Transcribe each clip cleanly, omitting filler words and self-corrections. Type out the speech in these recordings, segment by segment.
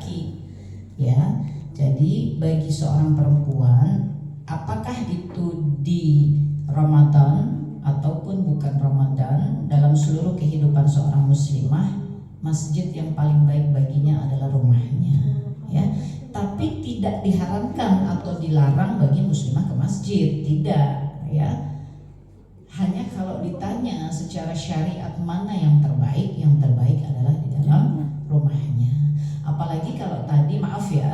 laki-laki. Ya, jadi bagi seorang perempuan, apakah itu di Ramadan ataupun bukan Ramadan, dalam seluruh kehidupan seorang muslimah, masjid yang paling baik baginya adalah rumahnya. Ya, tapi tidak diharamkan atau dilarang bagi muslimah ke masjid, tidak. Ya, hanya kalau ditanya secara syariat mana yang terbaik adalah di dalam rumahnya. Apalagi kalau tadi maaf ya,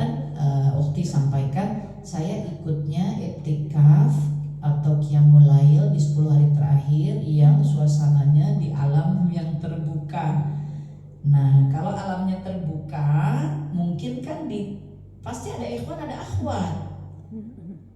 Ukti sampaikan saya ikutnya iktikaf atau qiyamul lail di 10 hari terakhir yang suasananya di alam yang terbuka. Nah, kalau alamnya terbuka, mungkin kan pasti ada ikhwan, ada akhwat.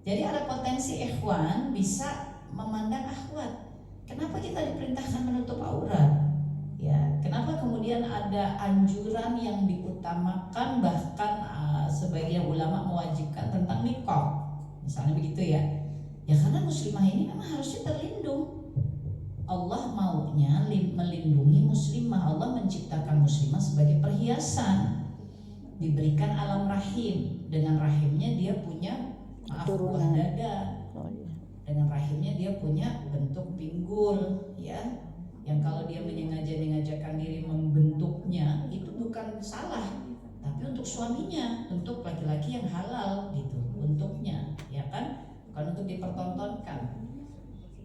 Jadi ada potensi ikhwan bisa memandang akhwat. Kenapa kita diperintahkan menutup aurat? Ya, kenapa kemudian ada anjuran yang diutamakan, bahkan sebagian ulama mewajibkan tentang niqab, misalnya begitu ya? Ya karena muslimah ini memang harusnya terlindung. Allah maunya melindungi muslimah. Allah menciptakan muslimah sebagai perhiasan, diberikan alam rahim. Dengan rahimnya dia punya buah dada. Dengan rahimnya dia punya bentuk pinggul, ya. Yang kalau dia menyengajakan diri membentuknya itu bukan salah, tapi untuk suaminya, untuk laki-laki yang halal gitu, untuknya, ya kan, bukan untuk dipertontonkan.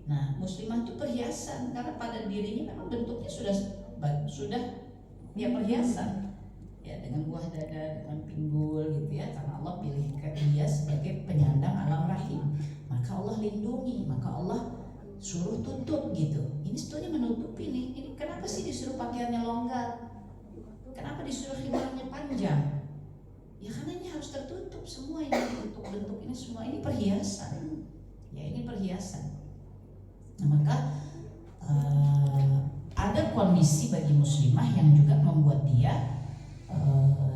Nah, muslimah itu perhiasan karena pada dirinya memang bentuknya sudah dia perhiasan, ya, dengan buah dada, dengan pinggul gitu ya, karena Allah pilihkan dia sebagai penyandang alam rahim, maka Allah lindungi, maka Allah suruh tutup gitu. Ini sebetulnya menutupi nih. Ini kenapa sih disuruh pakaiannya longgar? Kenapa disuruh khimarnya panjang? Ya karena ini harus tertutup semua, ini bentuk-bentuk ini semua ini perhiasan. Ya ini perhiasan. Nah, maka ada kondisi bagi muslimah yang juga membuat dia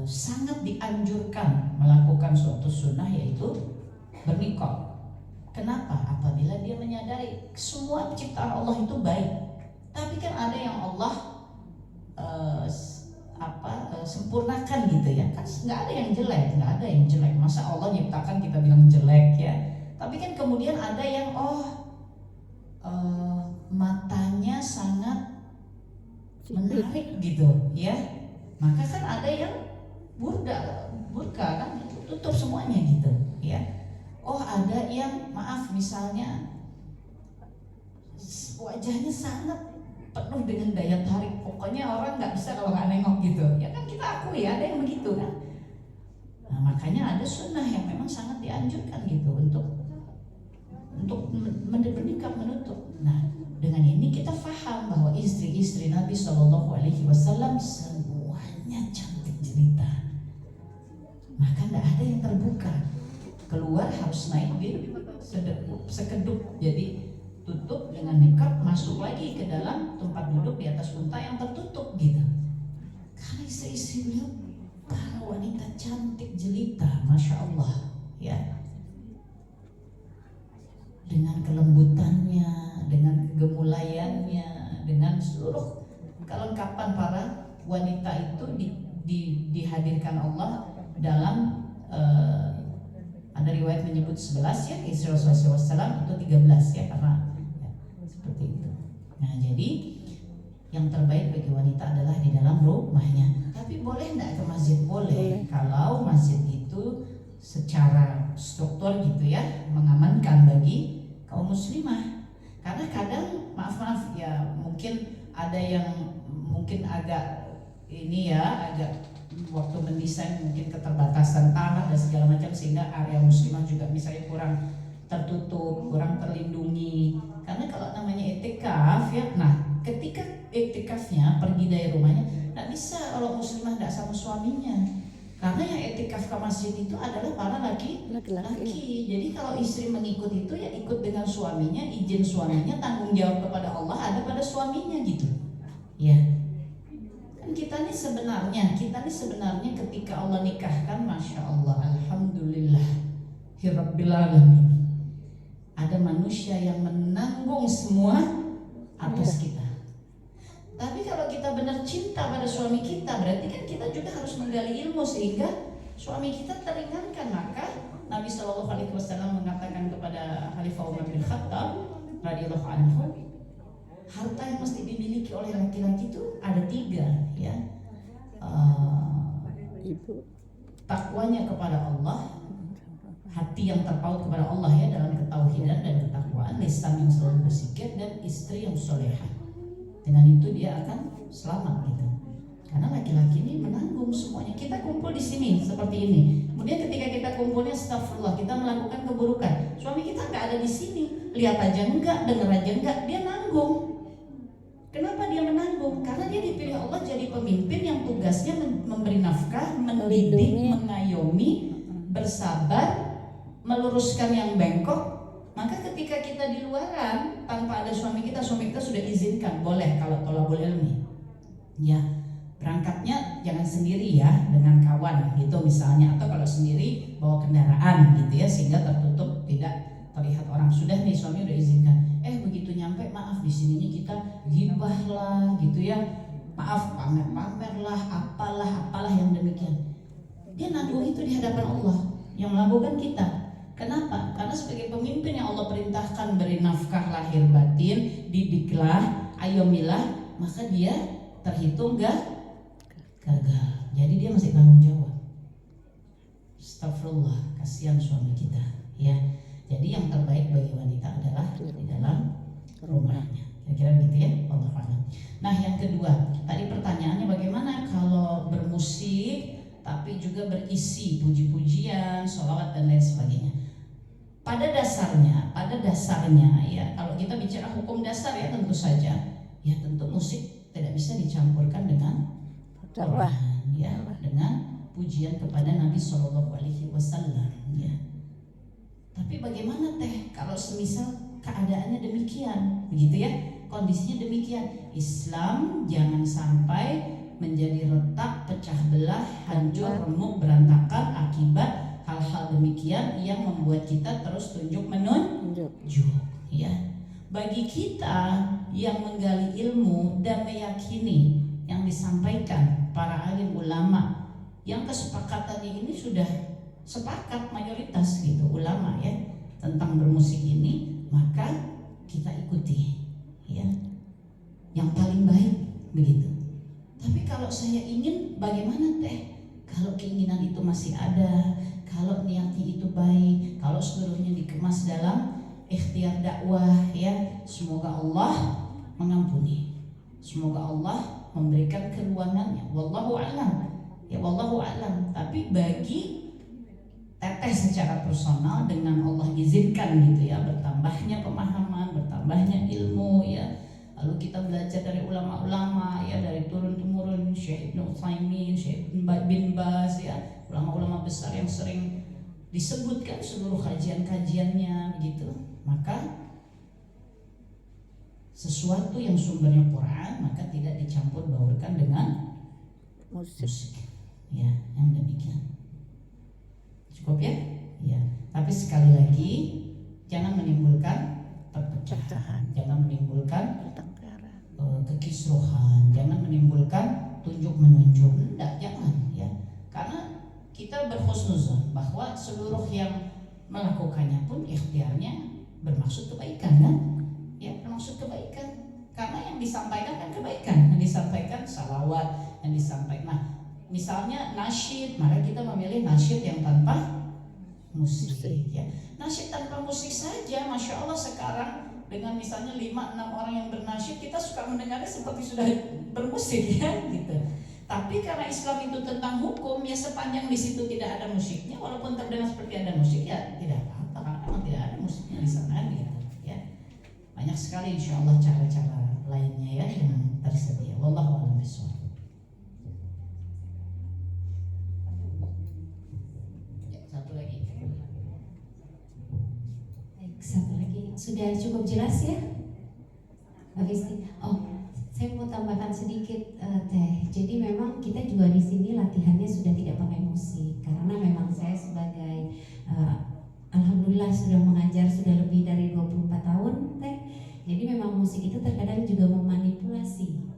sangat dianjurkan melakukan suatu sunnah, yaitu berniqab. Kenapa? Apabila dia menyadari semua ciptaan Allah itu baik, tapi kan ada yang Allah sempurnakan gitu ya. Kan nggak ada yang jelek, Masa Allah nyiptakan kita bilang jelek ya? Tapi kan kemudian ada yang matanya sangat menarik gitu ya. Maka kan ada yang burka kan, tutup semuanya gitu ya. Ada yang misalnya wajahnya sangat penuh dengan daya tarik, pokoknya orang nggak bisa kalau nggak nengok gitu. Ya kan kita akui ada yang begitu kan. Nah, makanya ada sunnah yang memang sangat dianjurkan gitu untuk bernikah, menutup. Nah, dengan ini kita paham bahwa istri-istri Nabi SAW semuanya cantik jelita. Maka nggak ada yang terbuka. Keluar harus naik di sekeduk, jadi tutup dengan niqab, masuk lagi ke dalam tempat duduk di atas unta yang tertutup gitu. Karena istri-istri beliau para wanita cantik jelita, masya Allah ya, dengan kelembutannya, dengan kegemulayannya, dengan seluruh kelengkapan para wanita itu dihadirkan Allah dalam ada riwayat menyebut 11 ya, istri Rasulullah SAW itu 13 ya, karena ya, seperti itu. Nah, jadi yang terbaik bagi wanita adalah di dalam rumahnya. Tapi boleh nggak ke masjid? Boleh. Kalau masjid itu secara struktur gitu ya, mengamankan bagi kaum muslimah. Karena kadang maaf ya, mungkin ada yang mungkin agak waktu mendesain mungkin keterbatasan tanah dan segala macam, sehingga area muslimah juga misalnya kurang tertutup, kurang terlindungi. Karena kalau namanya iktikaf ya, nah ketika iktikafnya pergi dari rumahnya, nggak bisa kalau muslimah nggak sama suaminya. Karena yang iktikaf ke masjid itu adalah para laki-laki. Jadi kalau istri mengikut itu ya ikut dengan suaminya, izin suaminya, tanggung jawab kepada Allah ada pada suaminya gitu. Ya. Kita ini sebenarnya ketika Allah nikahkan, masya Allah, alhamdulillah, Rabbil alamin, ada manusia yang menanggung semua atas kita. Tapi kalau kita benar cinta pada suami kita, berarti kan kita juga harus menggali ilmu sehingga suami kita teringankan. Maka Nabi Shallallahu Alaihi Wasallam mengatakan kepada Khalifah Umar bin Khattab radhiyallahu anhu, harta yang mesti dimiliki oleh laki-laki itu ada 3, ya. Takwanya kepada Allah, hati yang terpaut kepada Allah ya dalam ketauhidan dan ketakwaan, lisan yang selalu berzikir, dan istri yang solehah. Dengan itu dia akan selamat gitu. Karena laki-laki ini menanggung semuanya. Kita kumpul di sini seperti ini. Kemudian ketika kita kumpulnya astagfirullah, kita melakukan keburukan. Suami kita nggak ada di sini, lihat aja enggak, dengar aja enggak, dia nanggung. Kenapa dia menanggung? Karena dia dipilih Allah jadi pemimpin yang tugasnya memberi nafkah, mendidik, mengayomi, bersabar, meluruskan yang bengkok. Maka ketika kita di luaran tanpa ada suami kita sudah izinkan, boleh kalau tolabul ilmi. Ya, berangkatnya jangan sendiri ya, dengan kawan gitu misalnya, atau kalau sendiri bawa kendaraan gitu ya, sehingga tertutup tidak terlihat orang. Sudah nih suami udah izinkan. Begitu nyampe, maaf di sininya kita gibah lah gitu ya. Maaf pamer-pamer lah, apalah yang demikian. Dia nanggung itu di hadapan Allah yang melakukan kita. Kenapa? Karena sebagai pemimpin yang Allah perintahkan beri nafkah lahir batin, didiklah, ayomilah, maka dia terhitung gagal. Jadi dia masih tanggung jawab. Astagfirullah, kasihan suami kita ya. Jadi yang terbaik bagi wanita adalah di dalam rumahnya. Kira-kira gitu ya, Allah a'lam. Nah, yang kedua, tadi pertanyaannya bagaimana kalau bermusik tapi juga berisi puji-pujian, sholawat dan lain sebagainya. Pada dasarnya ya, kalau kita bicara hukum dasar ya tentu saja, ya tentu musik tidak bisa dicampurkan dengan Quran, ya, dengan pujian kepada Nabi Shallallahu Alaihi Wasallam, ya. Tapi bagaimana kalau semisal keadaannya demikian, begitu ya, kondisinya demikian, Islam jangan sampai menjadi retak, pecah belah, hancur, remuk, berantakan akibat hal-hal demikian yang membuat kita terus tunjuk menunjuk, ya. Bagi kita yang menggali ilmu dan meyakini yang disampaikan para alim ulama, yang kesepakatannya ini sudah sepakat mayoritas gitu ulama ya tentang bermusik ini, maka kita ikuti ya yang paling baik begitu. Tapi kalau saya ingin bagaimana kalau keinginan itu masih ada, kalau niatnya itu baik, kalau seluruhnya dikemas dalam ikhtiar dakwah ya, semoga Allah mengampuni, semoga Allah memberikan keluangannya, wallahu a'lam ya, wallahu a'lam. Tapi bagi teteh secara personal dengan Allah izinkan gitu ya, bertambahnya pemahaman, bertambahnya ilmu ya, lalu kita belajar dari ulama-ulama ya, dari turun-temurun Syekh Ibnu Utsaimin, Syekh bin Baz ya, ulama-ulama besar yang sering disebutkan seluruh kajian-kajiannya begitu. Maka sesuatu yang sumbernya Quran maka tidak dicampur baurkan dengan musik ya, yang demikian. Cukup ya? Ya. Tapi sekali lagi jangan menimbulkan perpecahan, jangan menimbulkan kekisruhan, jangan menimbulkan tunjuk menunjuk. Enggak, jangan ya. Karena kita berhusnuzon bahwa seluruh yang melakukannya pun ikhtiarnya bermaksud kebaikan kan? Ya, bermaksud kebaikan. Karena yang disampaikan kan kebaikan, yang disampaikan salawat, yang disampaikan. Nah, misalnya nasyid, maka kita memilih nasyid yang tanpa musik ya. Nasyid tanpa musik saja, Masya Allah sekarang dengan misalnya 5-6 orang yang bernasyid, kita suka mendengarnya seperti sudah bermusik ya gitu. Tapi karena Islam itu tentang hukum ya, sepanjang di situ tidak ada musiknya, walaupun terdengar seperti ada musik ya tidak apa-apa, karena memang tidak ada musiknya di sana gitu ya. Banyak sekali insya Allah cara-cara lainnya ya yang tersedia. Wallahu a'lam bishawab. Satu lagi, sudah cukup jelas ya, Mbak Fisti? Oh, saya mau tambahkan sedikit Teh. Jadi memang kita juga di sini latihannya sudah tidak pakai musik, karena memang saya sebagai alhamdulillah sudah mengajar sudah lebih dari 24 tahun Teh. Jadi memang musik itu terkadang juga memanipulasi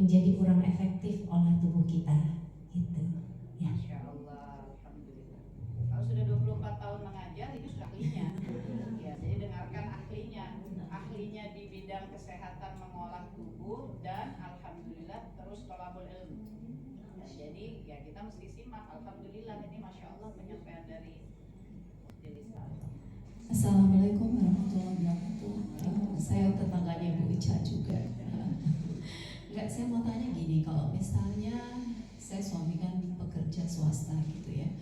menjadi kurang efektif oleh tubuh kita gitu ya. Masya Allah, alhamdulillah. Kalau sudah 24 tahun mengajar itu sudah ahlinya. Ya, jadi dengarkan ahlinya di bidang kesehatan mengolah tubuh dan alhamdulillah terus thalabul ilmu. Ya, jadi ya kita mesti simak. Alhamdulillah ini masya Allah penyampaian dari Delisa. Assalamualaikum warahmatullahi wabarakatuh. Saya tetangganya Bu Ica juga. Enggak, saya mau tanya gini, kalau misalnya saya suami kan pekerja swasta gitu ya,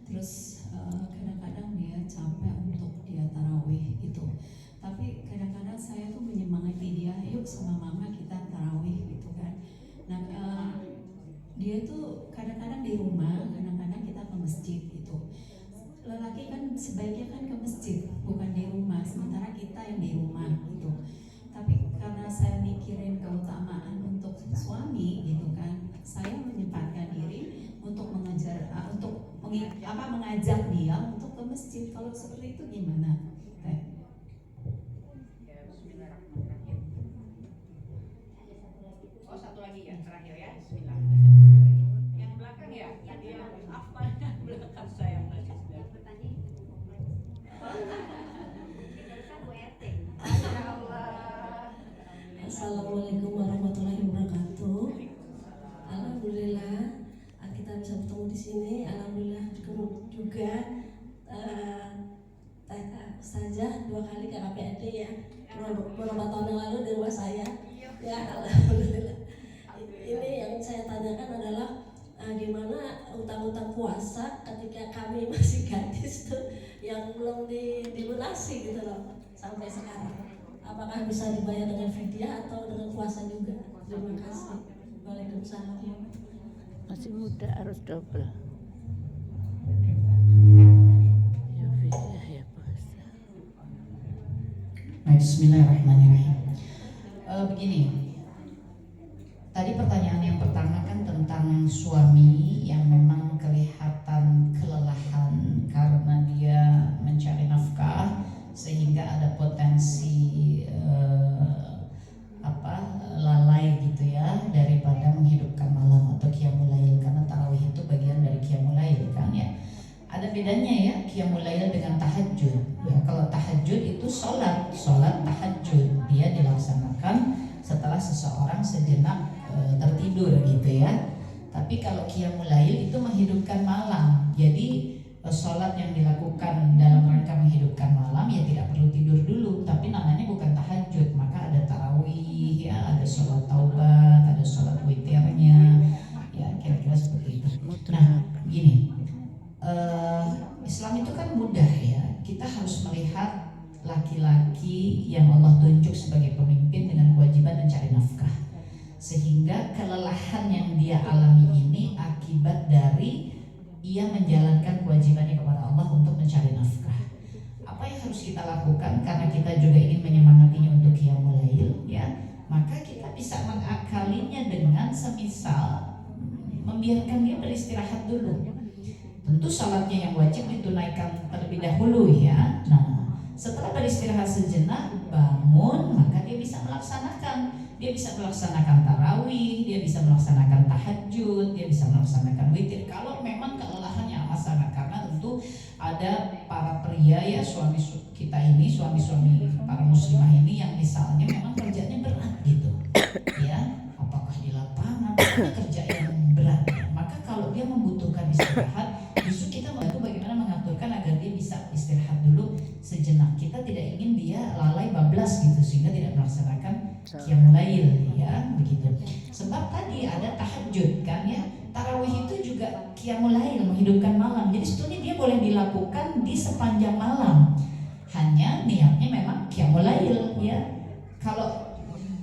terus kadang-kadang dia capek untuk dia tarawih gitu, tapi kadang-kadang saya tuh menyemangati dia, yuk sama mama kita tarawih gitu kan. Nah dia tuh kadang-kadang di rumah, kadang-kadang kita ke masjid gitu. Lelaki kan sebaiknya kan ke masjid, bukan di rumah, sementara kita yang di rumah gitu. Tapi karena saya mikirin keutamaan untuk suami gitu kan, saya menyempatkan diri untuk mengajak dia untuk ke masjid. Kalau seperti itu gimana? Ya, bismillahirrahmanirrahim. Oh, satu lagi ya, terakhir ya. Bismillah. Yang belakang ya? Tadi yang apa? Belakang saya masih sudah. Masya Allah. Assalamualaikum warahmatullahi wabarakatuh. Alhamdulillah kita bisa bertemu di sini. Alhamdulillah juga Ustazah 2 kali ke KPAD ya, beberapa tahun yang lalu di rumah saya. Ya alhamdulillah. Ini yang saya tanyakan adalah gimana utang-utang puasa ketika kami masih gadis tuh yang belum dilunasi gitu loh sampai sekarang. Apakah bisa dibayar dengan fidyah atau dengan puasa juga? Terima kasih. Waalaikumsalam. Masih muda harus double. Ya fidyah ya puasa. Baik, bismillahirrahmanirrahim. Begini, tadi pertanyaan yang pertama kan tentang suami yang memang kelihatan kelelahan karena dia mencari nafkah sehingga ada potensi lalai gitu ya daripada menghidupkan malam atau qiyamul lail, karena tarawih itu bagian dari qiyamul lail kan ya. Ada bedanya ya qiyamul lail dengan tahajud. Ya, kalau tahajud itu sholat tahajud dia dilaksanakan setelah seseorang sejenak tertidur gitu ya. Tapi kalau qiyamul lail itu menghidupkan malam. Jadi sholat yang dilakukan dalam rangka menghidupkan malam ya tidak perlu tidur dulu, tapi namanya bukan tahajud. Maka ada tarawih ya, ada sholat taubat, ada sholat witirnya ya, kira-kira seperti itu. Nah gini, Islam itu kan mudah ya. Kita harus melihat laki-laki yang Allah tunjuk sebagai pemimpin dengan kewajiban mencari nafkah, sehingga kelelahan yang dia alami ini akibat dari ia menjalankan kewajibannya kepada Allah untuk mencari nafkah. Apa yang harus kita lakukan? Karena kita juga ingin menyemangatinya untuk qiyamul lail ya, maka kita bisa mengakalinya dengan semisal membiarkan dia beristirahat dulu. Tentu salatnya yang wajib ditunaikan terlebih dahulu ya. Nah, setelah beristirahat sejenak bangun, maka dia bisa melaksanakan tarawih, dia bisa melaksanakan tahajud, dia bisa melaksanakan witir. Kalau memang kelelahannya amat sangat, karena tentu ada para pria ya, suami kita ini, suami-suami para muslimah ini yang misalnya memang kerjanya berat gitu ya, apakah di lapangan kerja yang berat ya. Maka kalau dia membutuhkan istirahat, justru kita membantu bagaimana mengaturkan agar dia bisa istirahat dulu sejenak. Kita tidak ingin dia lalai bablas gitu sehingga tidak melaksanakan qiyamul lail ya, begitu. Sebab tadi ada tahajud kan ya, tarawih itu juga qiyamul lail, menghidupkan malam. Jadi sebetulnya dia boleh dilakukan di sepanjang malam. Hanya niatnya memang qiyamul lail ya. Kalau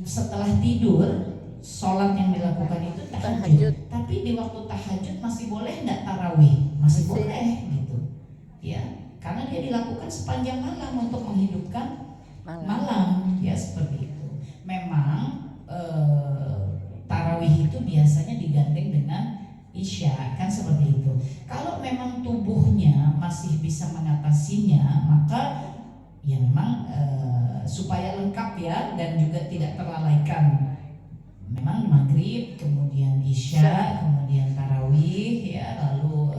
setelah tidur sholat yang dilakukan itu tahajud. Tapi di waktu tahajud masih boleh enggak tarawih? Masih boleh gitu ya. Karena dia dilakukan sepanjang malam untuk menghidupkan malam ya, seperti itu. Memang tarawih itu biasanya digandeng dengan isya kan, seperti itu. Kalau memang tubuhnya masih bisa mengatasinya, maka ya memang supaya lengkap ya dan juga tidak terlalaikan memang maghrib, kemudian isya, kemudian tarawih, ya, lalu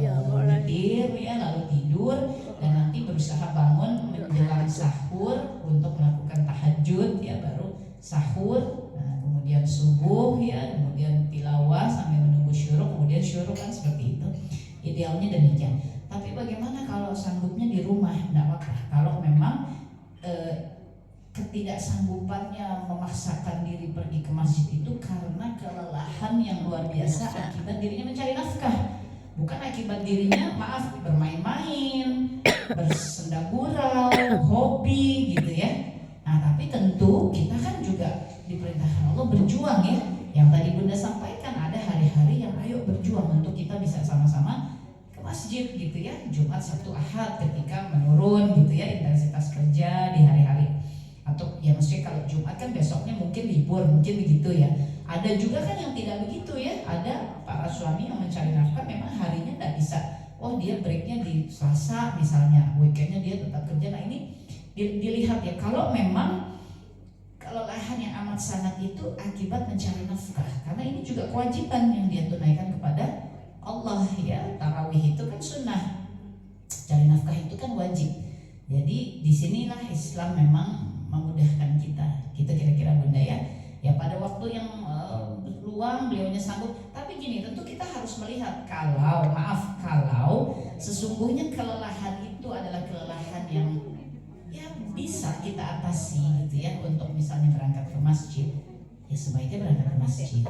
witir, ya, lalu tidur, dan nanti berusaha bangun menjelang sahur untuk melakukan tahajud, ya, baru sahur, nah, kemudian subuh, ya, kemudian tilawah sampai menunggu syuruk, kemudian syuruk, kan seperti itu. Idealnya demikian. Tapi bagaimana kalau sanggupnya di rumah? Tidak apa-apa. Kalau memang ketidaksanggupannya memaksakan diri pergi ke masjid itu karena kelelahan yang luar biasa akibat dirinya mencari nafkah, bukan akibat dirinya bermain-main, bersenda gurau, hobi gitu ya. Nah, tapi tentu kita kan juga diperintahkan Allah berjuang, ya. Yang tadi Bunda sampaikan, ada hari-hari yang ayo berjuang untuk kita bisa sama-sama ke masjid gitu ya. Jumat, Sabtu, Ahad ketika menurun gitu ya intensitas kerja di hari-hari, atau ya maksudnya kalau Jumat kan besoknya mungkin libur, mungkin begitu ya. Ada juga kan yang tidak begitu ya. Ada para suami yang mencari nafkah memang harinya tidak bisa. Oh, dia breaknya di Selasa misalnya, weekendnya dia tetap kerja. Nah, ini dilihat ya. Kalau memang kelelahan yang amat sangat itu akibat mencari nafkah, karena ini juga kewajiban yang dia tunaikan kepada Allah, ya. Tarawih itu kan sunnah, cari nafkah itu kan wajib. Jadi disinilah Islam memang memudahkan kita. Gitu kira-kira Bunda ya. Ya pada waktu yang luang beliaunya sanggup. Tapi gini, tentu kita harus melihat kalau sesungguhnya kelelahan itu adalah kelelahan yang ya bisa kita atasi gitu ya. Untuk misalnya berangkat ke masjid, ya sebaiknya berangkat ke masjid.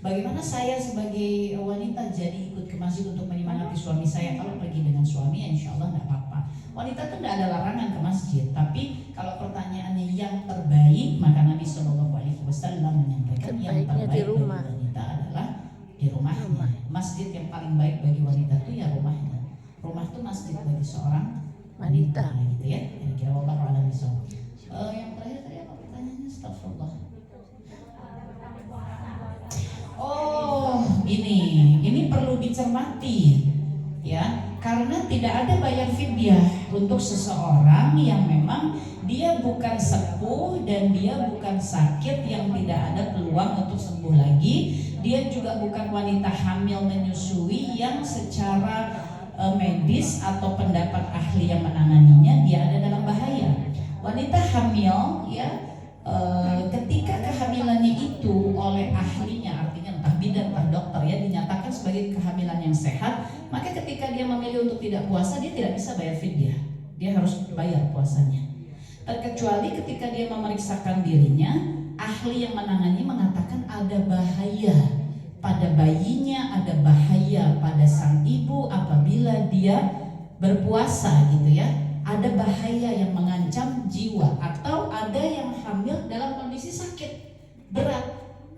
Bagaimana saya sebagai wanita jadi ikut ke masjid untuk menyemangati suami saya? Kalau pergi dengan suami ya insya Allah tidak apa-apa. Wanita itu tidak ada larangan ke masjid. Tapi kalau pertanyaannya yang terbaik, maka Nabi SAW menyampaikan yang terbaik bagi wanita adalah di rumahnya. Masjid yang paling baik bagi wanita itu ya rumahnya. Rumah itu masjid bagi seorang wanita gitu ya. Kira-kira wallahu a'lam bishawab. Yang terakhir tadi apa pertanyaannya? Astagfirullah. Oh, ini perlu dicermati ya, karena tidak ada bayar fidyah untuk seseorang yang memang dia bukan sepuh dan dia bukan sakit yang tidak ada peluang untuk sembuh lagi. Dia juga bukan wanita hamil menyusui yang secara medis atau pendapat ahli yang menanganinya dia ada dalam bahaya. Wanita hamil ya, ketika kehamilannya itu oleh ahlinya, artinya entah bidan entah dokter ya, dinyatakan sebagai kehamilan yang sehat, maka ketika dia memilih untuk tidak puasa, dia tidak bisa bayar fidyah. Dia harus bayar puasanya. Terkecuali ketika dia memeriksakan dirinya, ahli yang menangani mengatakan ada bahaya pada bayinya, ada bahaya pada sang ibu apabila dia berpuasa gitu ya. Ada bahaya yang mengancam jiwa, atau ada yang hamil dalam kondisi sakit berat,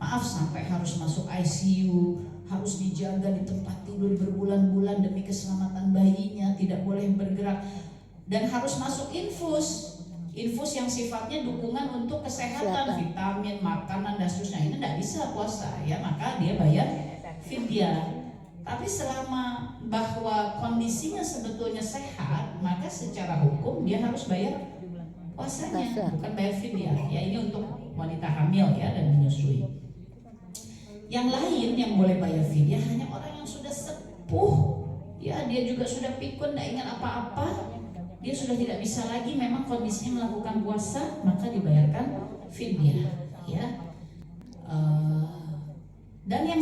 maaf sampai harus masuk ICU, harus dijaga di tempat tidur berbulan-bulan demi keselamatan bayinya, tidak boleh bergerak, dan harus masuk infus yang sifatnya dukungan untuk kesehatan, vitamin, makanan dan seterusnya. Ini tidak bisa puasa ya, maka dia bayar fidyah. Tapi selama bahwa kondisinya sebetulnya sehat, maka secara hukum dia harus bayar puasanya, bukan bayar fidyah. Ya, ini untuk wanita hamil ya dan menyusui. Yang lain yang boleh bayar fidyah hanya orang yang sudah sepuh, ya dia juga sudah pikun, tidak ingat apa-apa, dia sudah tidak bisa lagi memang kondisinya melakukan puasa, maka dibayarkan fidyah. Ya, dan yang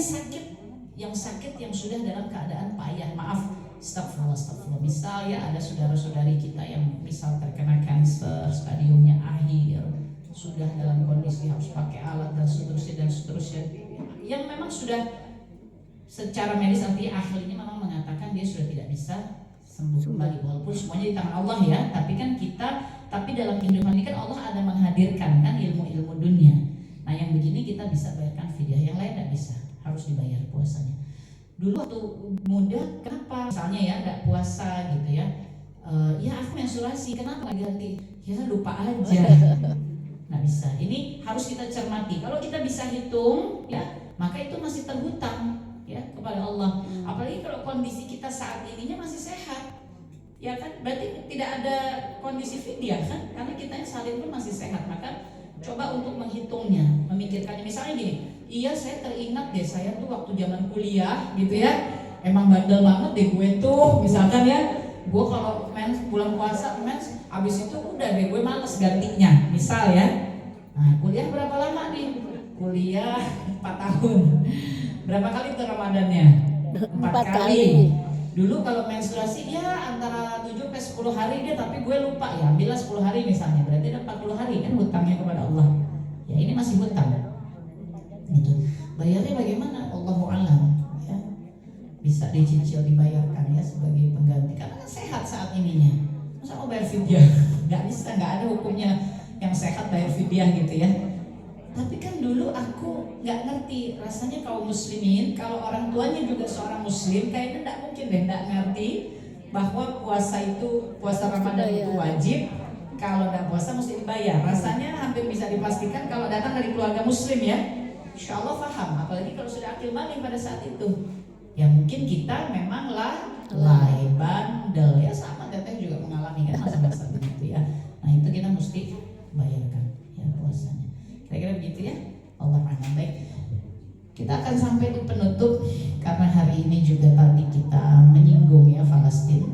sakit yang sudah dalam keadaan payah, maaf, astagfirullah. Misal ya ada saudara-saudari kita yang misal terkena kanker stadiumnya akhir, sudah dalam kondisi harus pakai alat dan seterusnya, yang memang sudah secara medis artinya ahlinya memang mengatakan dia sudah tidak bisa sembuh kembali, walaupun semuanya di tangan Allah ya. Tapi dalam kehidupan ini kan Allah ada menghadirkan kan ilmu-ilmu dunia. Nah yang begini kita bisa bayarkan fidyah, yang lain tidak bisa, harus dibayar puasanya. Dulu waktu muda, kenapa misalnya ya nggak puasa gitu ya, ya aku menstruasi, kenapa nggak ganti? Ya lupa aja, nggak bisa. Ini harus kita cermati. Kalau kita bisa hitung ya, maka itu masih terhutang ya kepada Allah. Apalagi kalau kondisi kita saat ininya masih sehat, ya kan? Berarti tidak ada kondisi fidyah kan? Karena kita salin pun masih sehat. Maka coba untuk menghitungnya, memikirkannya. Misalnya gini, Iya, saya teringat deh, saya tuh waktu zaman kuliah gitu ya, emang bandel banget deh gue tuh. Misalkan ya, gue kalau mens bulan puasa mens, abis itu udah deh gue males gantinya. Misal ya, nah kuliah berapa lama nih? Kuliah 4 tahun. Berapa kali tuh Ramadannya? 4 kali. Dulu kalau menstruasi ya antara 7 sampai 10 hari deh, tapi gue lupa ya, ambillah 10 hari misalnya, berarti ada 40 hari kan hutangnya kepada Allah. Ya ini masih hutang. Gitu. Bayarnya bagaimana? Allahu a'lam ya. Bisa dicicil dibayarkan ya sebagai pengganti karena kan sehat saat ininya. Masa mau bayar fidyah? Gak bisa, gak ada hukumnya yang sehat bayar fidyah gitu ya. Tapi kan dulu aku gak ngerti rasanya kaum muslimin kalau orang tuanya juga seorang muslim kayaknya gak mungkin deh gak ngerti bahwa puasa Ramadan itu wajib. Kalau gak puasa mesti dibayar. Rasanya hampir bisa dipastikan kalau datang dari keluarga muslim ya, insya Allah paham, apalagi kalau sudah akil balik pada saat itu. Ya mungkin kita memang lalai, bandel ya, sama teteh juga mengalami kan masa-masa begitu ya. Nah itu kita mesti bayarkan ya puasanya. Kira-kira begitu ya. Allah a'lam. Baik, kita akan sampai di penutup karena hari ini juga tadi kita menyinggung ya Palestina,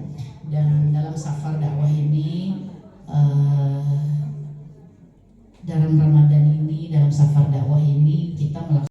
dan dalam safar dakwah ini dalam Ramadan ini, dalam safar dakwah ini kita melaksanakan